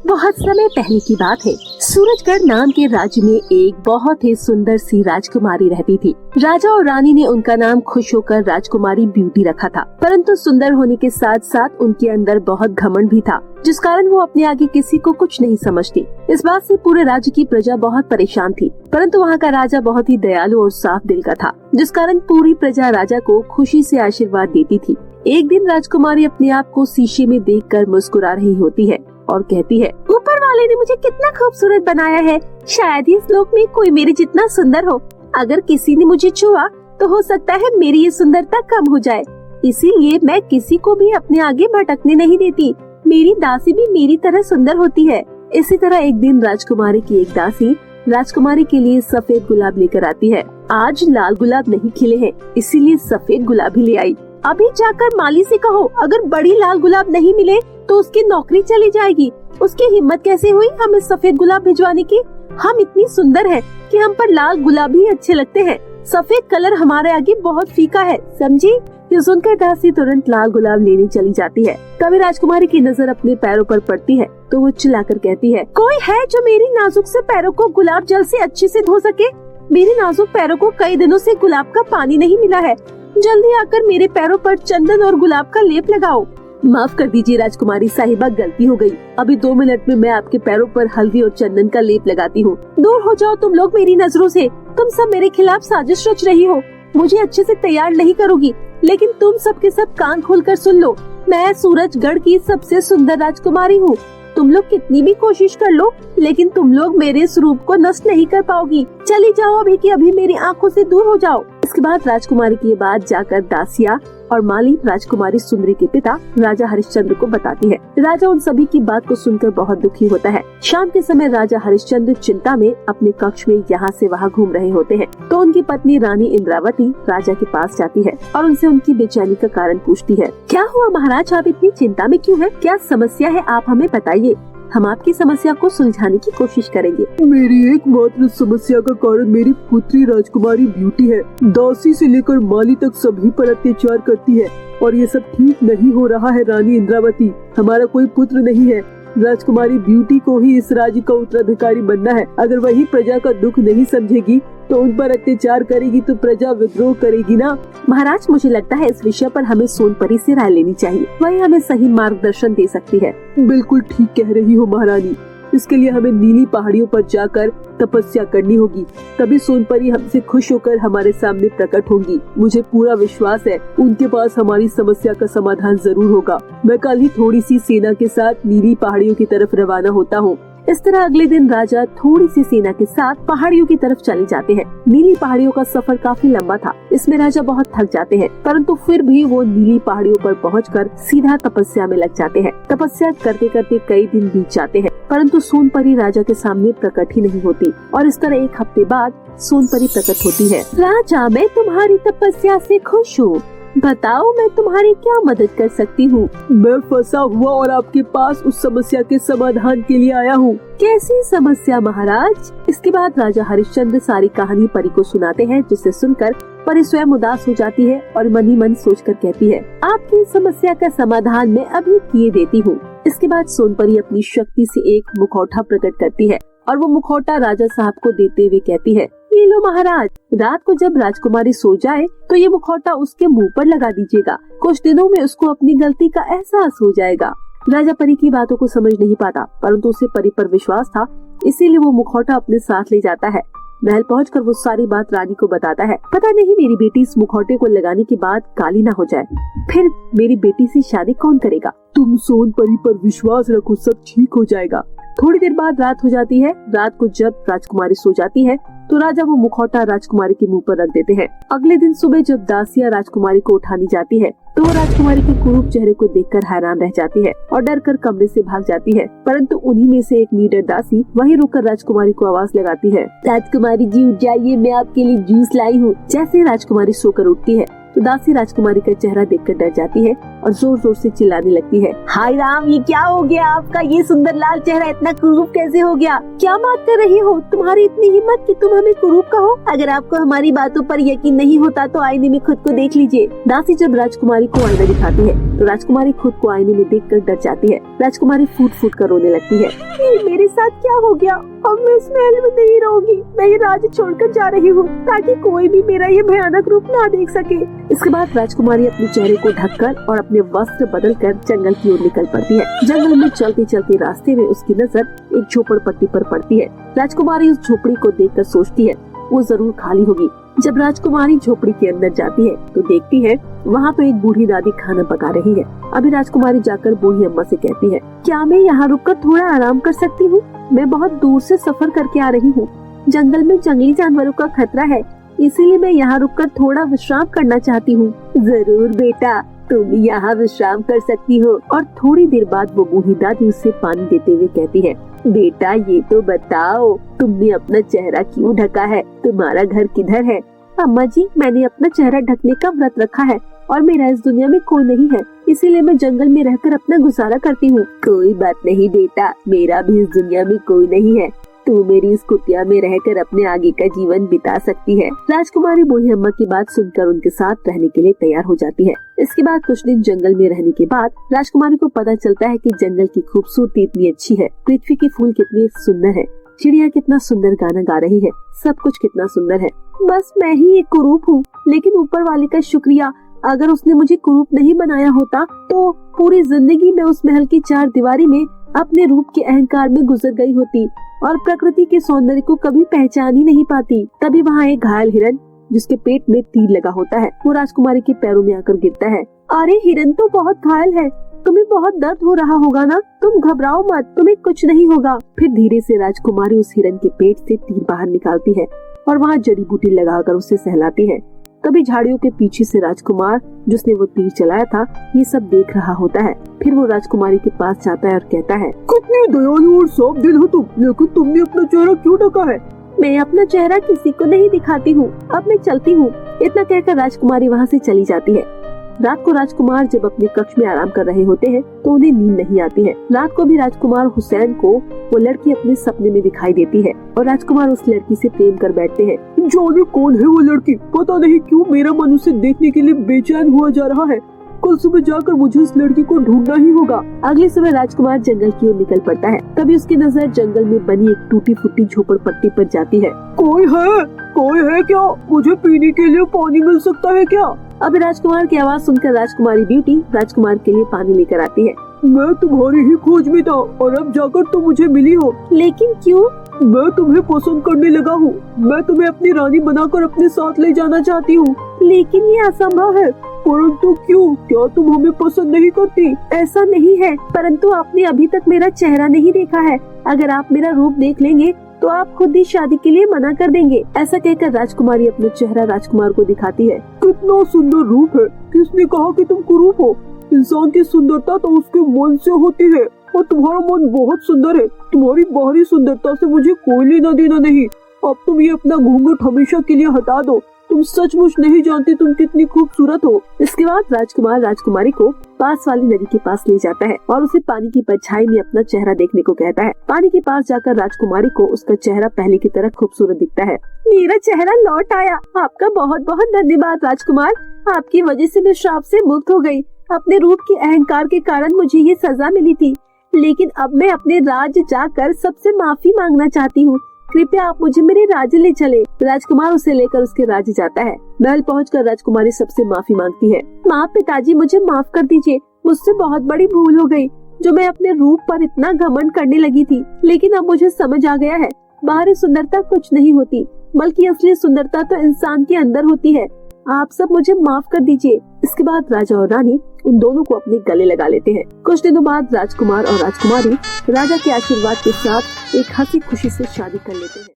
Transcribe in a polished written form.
बहुत समय पहले की बात है। सूरजगढ़ नाम के राज्य में एक बहुत ही सुंदर सी राजकुमारी रहती थी। राजा और रानी ने उनका नाम खुश होकर राजकुमारी ब्यूटी रखा था, परंतु सुंदर होने के साथ साथ उनके अंदर बहुत घमंड भी था, जिस कारण वो अपने आगे किसी को कुछ नहीं समझती। इस बात से पूरे राज्य की प्रजा बहुत परेशान थी, परंतु वहाँ का राजा बहुत ही दयालु और साफ दिल का था, जिस कारण पूरी प्रजा राजा को खुशी से आशीर्वाद देती थी। एक दिन राजकुमारी अपने आप को शीशे में देखकर मुस्कुरा रही होती है और कहती है, ऊपर वाले ने मुझे कितना खूबसूरत बनाया है। शायद ही इस लोक में कोई मेरे जितना सुंदर हो। अगर किसी ने मुझे छुआ तो हो सकता है मेरी ये सुंदरता कम हो जाए, इसीलिए मैं किसी को भी अपने आगे भटकने नहीं देती। मेरी दासी भी मेरी तरह सुंदर होती है। इसी तरह एक दिन राजकुमारी की एक दासी राजकुमारी के लिए सफेद गुलाब लेकर आती है। आज लाल गुलाब नहीं खिले हैं, इसीलिए सफेद गुलाब ही ले आई। अभी जाकर माली से कहो, अगर बड़ी लाल गुलाब नहीं मिले तो उसकी नौकरी चली जाएगी। उसकी हिम्मत कैसे हुई हमें सफेद गुलाब भिजवाने की? हम इतनी सुंदर हैं कि हम पर लाल गुलाब ही अच्छे लगते हैं। सफेद कलर हमारे आगे बहुत फीका है, समझी? ये सुनकर दासी तुरंत लाल गुलाब लेने चली जाती है। तभी राजकुमारी की नजर अपने पैरों पर पड़ती है तो वो चिल्लाकर कहती है, कोई है जो मेरी नाजुक से पैरों को गुलाब जल से अच्छे से धो सके? मेरे नाजुक पैरों को कई दिनों से गुलाब का पानी नहीं मिला है। जल्दी आकर मेरे पैरों पर चंदन और गुलाब का लेप लगाओ। माफ कर दीजिए राजकुमारी साहिबा, गलती हो गई। अभी 2 मिनट में मैं आपके पैरों पर हल्दी और चंदन का लेप लगाती हूँ। दूर हो जाओ तुम लोग मेरी नजरों से। तुम सब मेरे खिलाफ साजिश रच रही हो। मुझे अच्छे से तैयार नहीं करोगी, लेकिन तुम सब के सब कान खोलकर सुन लो। मैं सूरजगढ़ की सबसे सुंदर राजकुमारी हूँ। तुम लोग कितनी भी कोशिश कर लो, लेकिन तुम लोग मेरे इस रूप को नष्ट नहीं कर पाओगी। चली जाओ अभी की अभी मेरी आंखों से दूर हो जाओ। इसके बाद राजकुमारी की ये बात जाकर दासिया और माली राजकुमारी सुंदरी के पिता राजा हरिश्चंद्र को बताती है। राजा उन सभी की बात को सुनकर बहुत दुखी होता है। शाम के समय राजा हरिश्चंद्र चिंता में अपने कक्ष में यहाँ से वहाँ घूम रहे होते हैं, तो उनकी पत्नी रानी इंद्रावती राजा के पास जाती है और उनसे उनकी बेचैनी का कारण पूछती है। क्या हुआ महाराज, आप इतनी चिंता में क्यों हैं? क्या समस्या है, आप हमें बताइए। हम आपकी समस्या को सुलझाने की कोशिश करेंगे। मेरी एकमात्र समस्या का कारण मेरी पुत्री राजकुमारी ब्यूटी है। दासी से लेकर माली तक सभी पर अत्याचार करती है और ये सब ठीक नहीं हो रहा है। रानी इंद्रावती, हमारा कोई पुत्र नहीं है। राजकुमारी ब्यूटी को ही इस राज्य का उत्तराधिकारी बनना है। अगर वही प्रजा का दुख नहीं समझेगी तो उन पर अत्याचार करेगी तो प्रजा विद्रोह करेगी ना। महाराज, मुझे लगता है इस विषय पर हमें सोनपरी से राय लेनी चाहिए। वही हमें सही मार्गदर्शन दे सकती है। बिल्कुल ठीक कह रही हो महारानी। इसके लिए हमें नीली पहाड़ियों पर जाकर तपस्या करनी होगी, तभी सोनपरी हमसे खुश होकर हमारे सामने प्रकट होंगी। मुझे पूरा विश्वास है उनके पास हमारी समस्या का समाधान जरूर होगा। मैं कल ही थोड़ी सी सेना के साथ नीली पहाड़ियों की तरफ रवाना होता हूँ। इस तरह अगले दिन राजा थोड़ी सी सेना के साथ पहाड़ियों की तरफ चले जाते हैं। नीली पहाड़ियों का सफर काफी लंबा था, इसमें राजा बहुत थक जाते हैं, परंतु फिर भी वो नीली पहाड़ियों पर पहुंचकर सीधा तपस्या में लग जाते हैं। तपस्या करते करते कई दिन बीत जाते हैं, परंतु सोनपरी राजा के सामने प्रकट ही नहीं होती और इस तरह 1 हफ्ते बाद सोनपरी प्रकट होती है। राजा, मैं तुम्हारी तपस्या से खुश हूँ। बताओ मैं तुम्हारी क्या मदद कर सकती हूँ? मैं फंसा हुआ और आपके पास उस समस्या के समाधान के लिए आया हूँ। कैसी समस्या महाराज? इसके बाद राजा हरिश्चंद्र सारी कहानी परी को सुनाते हैं, जिसे सुनकर परी स्वयं उदास हो जाती है और मन ही मन सोचकर कहती है, आपकी समस्या का समाधान मैं अभी किए देती हूँ। इसके बाद सोनपरी अपनी शक्ति से एक मुखौटा प्रकट करती है और वो मुखौटा राजा साहब को देते हुए कहती है, ये लो महाराज, रात को जब राजकुमारी सो जाए तो ये मुखौटा उसके मुंह पर लगा दीजिएगा। कुछ दिनों में उसको अपनी गलती का एहसास हो जाएगा। राजा परी की बातों को समझ नहीं पाता, परंतु उसे परी पर विश्वास था, इसीलिए वो मुखौटा अपने साथ ले जाता है। महल पहुंचकर वो सारी बात रानी को बताता है। पता नहीं मेरी बेटी इस मुखौटे को लगाने के बाद काली ना हो जाए, फिर मेरी बेटी से शादी कौन करेगा? तुम सोनपरी पर विश्वास रखो, सब ठीक हो जाएगा। थोड़ी देर बाद रात हो जाती है। रात को जब राजकुमारी सो जाती है तो राजा वो मुखौटा राजकुमारी के मुंह पर रख देते हैं। अगले दिन सुबह जब दासिया राजकुमारी को उठाने जाती है तो वो राजकुमारी के कुरूप चेहरे को देखकर हैरान रह जाती है और डर कर कमरे से भाग जाती है। परंतु उन्हीं में से एक नीडर दासी वहीं रुककर राजकुमारी को आवाज लगाती है, राजकुमारी जी उठ जाइए, मैं आपके लिए जूस लाई हूँ। जैसे राजकुमारी सोकर उठती है तो दासी राजकुमारी का चेहरा देखकर डर जाती है और जोर जोर से चिल्लाने लगती है, हाय राम, ये क्या हो गया? आपका ये सुंदर लाल चेहरा इतना कुरूप कैसे हो गया? क्या बात कर रही हो? तुम्हारी इतनी हिम्मत कि तुम हमें कुरूप कहो? अगर आपको हमारी बातों पर यकीन नहीं होता तो आईने में खुद को देख लीजिए। दासी जब राजकुमारी को आईना दिखाती है तो राजकुमारी खुद को आईने में देखकर डर जाती है। राजकुमारी फूट फूट कर रोने लगती है। ये मेरे साथ क्या हो गया? अब मैं इस महल में नहीं रहूंगी। मैं ये राज्य छोड़कर जा रही हूँ ताकि कोई भी मेरा ये भयानक रूप ना देख सके। इसके बाद राजकुमारी अपने चेहरे को ढककर और अपने वस्त्र बदलकर जंगल की ओर निकल पड़ती है। जंगल में चलते चलते रास्ते में उसकी नजर एक झोपड़पट्टी पर पड़ती है। राजकुमारी उस झोपड़ी को देखकर सोचती है वो जरूर खाली होगी। जब राजकुमारी झोपड़ी के अंदर जाती है तो देखती है वहाँ तो एक बूढ़ी दादी खाना पका रही है। अभी राजकुमारी जाकर बूढ़ी अम्मा से कहती है, क्या मैं यहाँ रुककर थोड़ा आराम कर सकती हूँ? मैं बहुत दूर से सफर करके आ रही हूँ। जंगल में जंगली जानवरों का खतरा है, इसीलिए मैं यहाँ रुककर थोड़ा विश्राम करना चाहती हूँ। जरूर बेटा, तुम यहाँ विश्राम कर सकती हो। और थोड़ी देर बाद वो बूढ़ी दादी उसे पानी देते हुए कहती है, बेटा ये तो बताओ, तुमने अपना चेहरा क्यों ढका है? तुम्हारा घर किधर है? अम्मा जी, मैंने अपना चेहरा ढकने का व्रत रखा है और मेरा इस दुनिया में कोई नहीं है, इसीलिए मैं जंगल में रहकर अपना गुजारा करती हूँ। कोई बात नहीं बेटा, मेरा भी इस दुनिया में कोई नहीं है। तू मेरी इस कुटिया में रहकर अपने आगे का जीवन बिता सकती है। राजकुमारी बूढ़ी अम्मा की बात सुनकर उनके साथ रहने के लिए तैयार हो जाती है। इसके बाद कुछ दिन जंगल में रहने के बाद राजकुमारी को पता चलता है कि जंगल की खूबसूरती इतनी अच्छी है, पृथ्वी के फूल कितने सुंदर है, चिड़िया कितना सुंदर गाना गा रही है, सब कुछ कितना सुंदर है। बस मैं ही एक कुरूप हूँ, लेकिन ऊपर वाले का शुक्रिया, अगर उसने मुझे कुरूप नहीं बनाया होता तो पूरी जिंदगी में उस महल की चार दीवारी में अपने रूप के अहंकार में गुजर गई होती और प्रकृति के सौंदर्य को कभी पहचान ही नहीं पाती। तभी वहाँ एक घायल हिरन जिसके पेट में तीर लगा होता है वो राजकुमारी के पैरों में आकर गिरता है। अरे हिरन तो बहुत घायल है, तुम्हें बहुत दर्द हो रहा होगा ना, तुम घबराओ मत, तुम्हें कुछ नहीं होगा। फिर धीरे से राजकुमारी उस हिरन के पेट से तीर बाहर निकालती है और वहाँ जड़ी बूटी लगाकर उसे सहलाती है। तभी झाड़ियों के पीछे से राजकुमार जिसने वो तीर चलाया था ये सब देख रहा होता है। फिर वो राजकुमारी के पास जाता है और कहता है, कितनी दयालु और साफ दिल हो तुम, लेकिन तुमने अपना चेहरा क्यों ढका है? मैं अपना चेहरा किसी को नहीं दिखाती हूँ, अब मैं चलती हूँ। इतना कहकर राजकुमारी वहाँ से चली जाती है। रात को राजकुमार जब अपने कक्ष में आराम कर रहे होते हैं तो उन्हें नींद नहीं आती है। रात को भी राजकुमार हुसैन को वो लड़की अपने सपने में दिखाई देती है और राजकुमार उस लड़की से प्रेम कर बैठते हैं। जाने कौन है वो लड़की, पता नहीं क्यों मेरा मन उसे देखने के लिए बेचैन हुआ जा रहा है। कल सुबह जाकर मुझे उस लड़की को ढूंढना ही होगा। अगली सुबह राजकुमार जंगल की ओर निकल पड़ता है। तभी उसकी नजर जंगल में बनी एक टूटी फूटी झोपड़पट्टी पर जाती है। कोई है क्या? मुझे पीने के लिए पानी मिल सकता है क्या? अभी राजकुमार की आवाज सुनकर राजकुमारी ब्यूटी राजकुमार के लिए पानी लेकर आती है। मैं तुम्हारी ही खोज में था और अब जाकर तुम मुझे मिली हो। लेकिन क्यों? मैं तुम्हें पसंद करने लगा हूँ। मैं तुम्हें अपनी रानी बनाकर अपने साथ ले जाना चाहती हूँ। लेकिन ये असंभव है। परंतु क्यों? क्या तुम हमें पसंद नहीं करती? ऐसा नहीं है, परंतु आपने अभी तक मेरा चेहरा नहीं देखा है। अगर आप मेरा रूप देख लेंगे तो आप खुद ही शादी के लिए मना कर देंगे। ऐसा कहकर राजकुमारी अपना चेहरा राजकुमार को दिखाती है। कितना सुंदर रूप है। किसने कहा कि तुम कुरूप हो? इंसान की सुंदरता तो उसके मन से होती है और तुम्हारा मन बहुत सुंदर है। तुम्हारी बाहरी सुंदरता से मुझे कोई लेना देना नहीं। अब तुम ये अपना घूंघट हमेशा के लिए हटा दो। तुम सचमुच नहीं जानती तुम कितनी खूबसूरत हो। इसके बाद राजकुमार राजकुमारी को पास वाली नदी के पास ले जाता है और उसे पानी की परछाई में अपना चेहरा देखने को कहता है। पानी के पास जाकर राजकुमारी को उसका चेहरा पहले की तरह खूबसूरत दिखता है। मेरा चेहरा लौट आया। आपका बहुत बहुत धन्यवाद राजकुमार। आपकी वजह से मैं श्राप से मुक्त हो गई। अपने रूप के अहंकार के कारण मुझे ये सजा मिली थी, लेकिन अब मैं अपने राज्य जाकर सबसे माफी मांगना चाहती हूँ। कृपया आप मुझे मेरे राज्य ले चले। राजकुमार उसे लेकर उसके राज्य जाता है। महल पहुंचकर राजकुमारी सबसे माफी मांगती है। माँ, पिताजी, मुझे माफ कर दीजिए। मुझसे बहुत बड़ी भूल हो गई जो मैं अपने रूप पर इतना घमंड करने लगी थी। लेकिन अब मुझे समझ आ गया है, बाहरी सुंदरता कुछ नहीं होती, बल्कि असली सुंदरता तो इंसान के अंदर होती है। आप सब मुझे माफ कर दीजिए। इसके बाद राजा और रानी उन दोनों को अपने गले लगा लेते हैं। कुछ दिनों बाद राजकुमार और राजकुमारी राजा के आशीर्वाद के साथ एक हंसी खुशी से शादी कर लेते हैं।